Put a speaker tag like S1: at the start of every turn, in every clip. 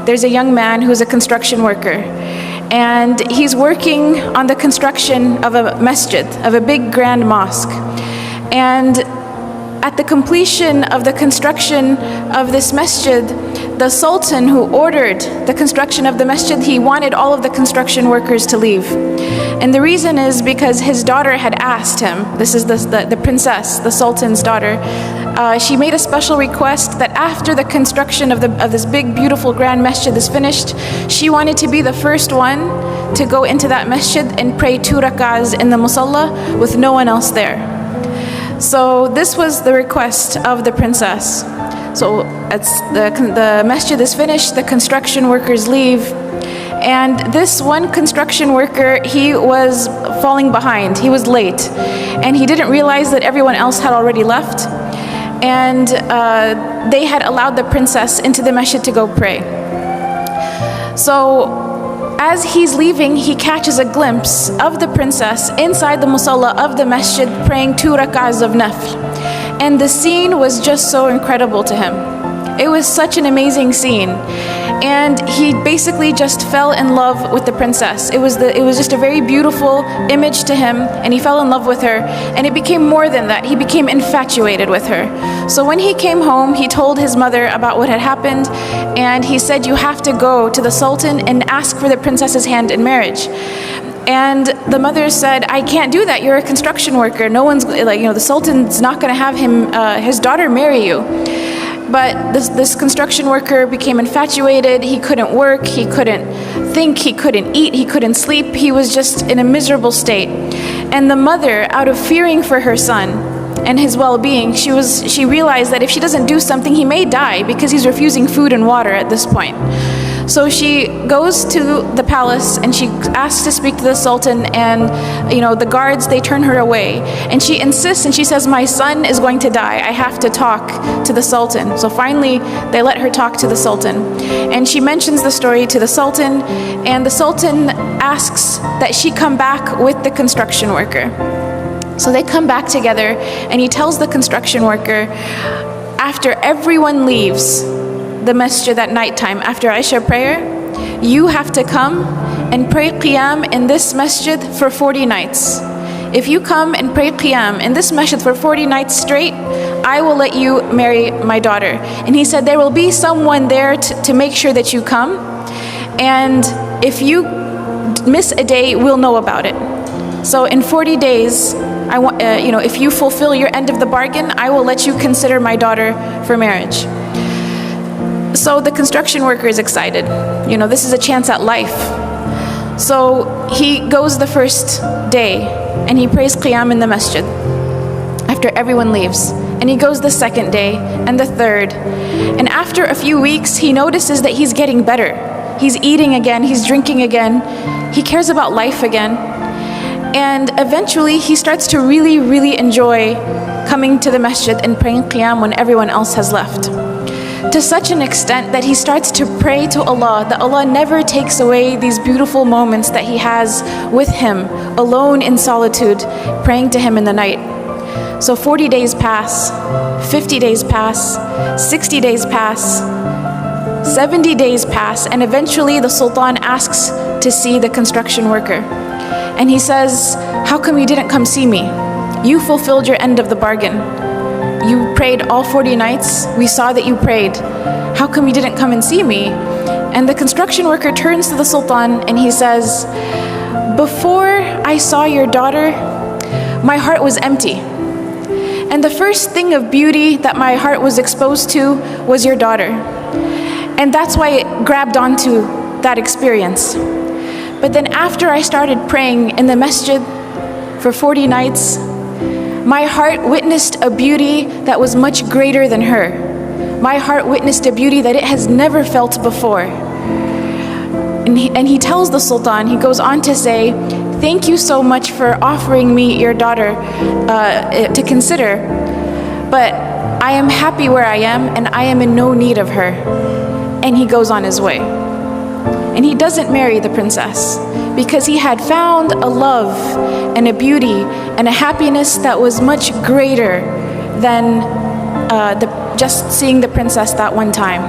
S1: there's a young man who's a construction worker. And he's working on the construction of a masjid, of a big grand mosque. And at the completion of the construction of this masjid, the sultan who ordered the construction of the masjid, he wanted all of the construction workers to leave. And the reason is because his daughter had asked him, this is the princess, the sultan's daughter, she made a special request that after the construction of this big, beautiful, grand masjid is finished, she wanted to be the first one to go into that masjid and pray 2 rak'ahs in the musalla with no one else there. So this was the request of the princess. So the masjid is finished, the construction workers leave, and this one construction worker, he was falling behind, he was late, and he didn't realize that everyone else had already left, and they had allowed the princess into the masjid to go pray. So as he's leaving, he catches a glimpse of the princess inside the musalla of the masjid praying 2 rak'ahs of nafl. And the scene was just so incredible to him. It was such an amazing scene. And he basically just fell in love with the princess. It was just a very beautiful image to him, and he fell in love with her. And it became more than that. He became infatuated with her. So when he came home, he told his mother about what had happened, and he said, you have to go to the sultan and ask for the princess's hand in marriage. And the mother said, I can't do that. You're a construction worker. No one's the sultan's not going to have his daughter marry you. But this construction worker became infatuated. He couldn't work, he couldn't think, he couldn't eat, he couldn't sleep. He was just in a miserable state. And the mother, out of fearing for her son and his well-being, she realized that if she doesn't do something, he may die because he's refusing food and water at this point. So she goes to the palace and she asks to speak to the sultan, and the guards, they turn her away. And she insists and she says, my son is going to die. I have to talk to the sultan. So finally, they let her talk to the sultan. And she mentions the story to the sultan, and the sultan asks that she come back with the construction worker. So they come back together, and he tells the construction worker, after everyone leaves the masjid at nighttime, after Isha prayer, you have to come and pray qiyam in this masjid for 40 nights. If you come and pray qiyam in this masjid for 40 nights straight, I will let you marry my daughter. And he said, there will be someone there to make sure that you come, and if you miss a day, we'll know about it. So in 40 days, if you fulfill your end of the bargain, I will let you consider my daughter for marriage. So the construction worker is excited. This is a chance at life. So he goes the first day and he prays qiyam in the masjid after everyone leaves. And he goes the second day and the third. And after a few weeks, he notices that he's getting better. He's eating again, he's drinking again. He cares about life again. And eventually he starts to really, really enjoy coming to the masjid and praying qiyam when everyone else has left. To such an extent that he starts to pray to Allah, that Allah never takes away these beautiful moments that he has with him, alone in solitude, praying to him in the night. So 40 days pass, 50 days pass, 60 days pass, 70 days pass, and eventually the sultan asks to see the construction worker. And he says, how come you didn't come see me? You fulfilled your end of the bargain. You prayed all 40 nights. We saw that you prayed. How come you didn't come and see me? And the construction worker turns to the sultan and he says, before I saw your daughter, my heart was empty. And the first thing of beauty that my heart was exposed to was your daughter. And that's why it grabbed onto that experience. But then after I started praying in the masjid for 40 nights, my heart witnessed a beauty that was much greater than her. My heart witnessed a beauty that it has never felt before. And he tells the sultan, he goes on to say, thank you so much for offering me your daughter to consider, but I am happy where I am and I am in no need of her. And he goes on his way. And he doesn't marry the princess because he had found a love and a beauty and a happiness that was much greater than just seeing the princess that one time.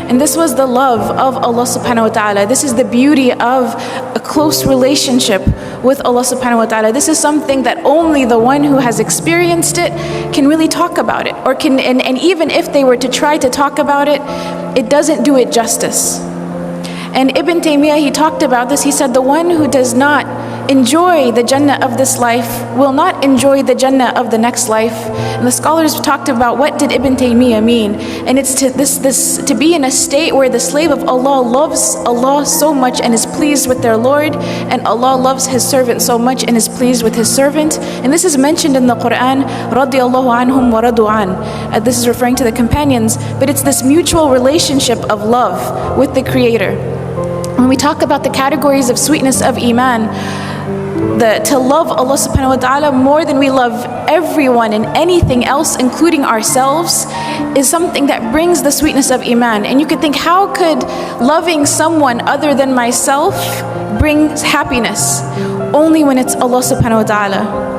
S1: And this was the love of Allah subhanahu wa ta'ala. This is the beauty of a close relationship with Allah subhanahu wa ta'ala. This is something that only the one who has experienced it can really talk about it. Or can, and even if they were to try to talk about it, it doesn't do it justice. And Ibn Taymiyyah, he talked about this. He said, the one who does not enjoy the Jannah of this life will not enjoy the Jannah of the next life. And the scholars talked about what did Ibn Taymiyyah mean. And it's to be in a state where the slave of Allah loves Allah so much and is pleased with their Lord, and Allah loves His servant so much and is pleased with His servant. And this is mentioned in the Quran, radiyallahu anhum wa radu an. This is referring to the companions, but it's this mutual relationship of love with the Creator. When we talk about the categories of sweetness of Iman, to love Allah subhanahu wa ta'ala more than we love everyone and anything else, including ourselves, is something that brings the sweetness of Iman. And you could think, how could loving someone other than myself bring happiness? Only when it's Allah subhanahu wa ta'ala.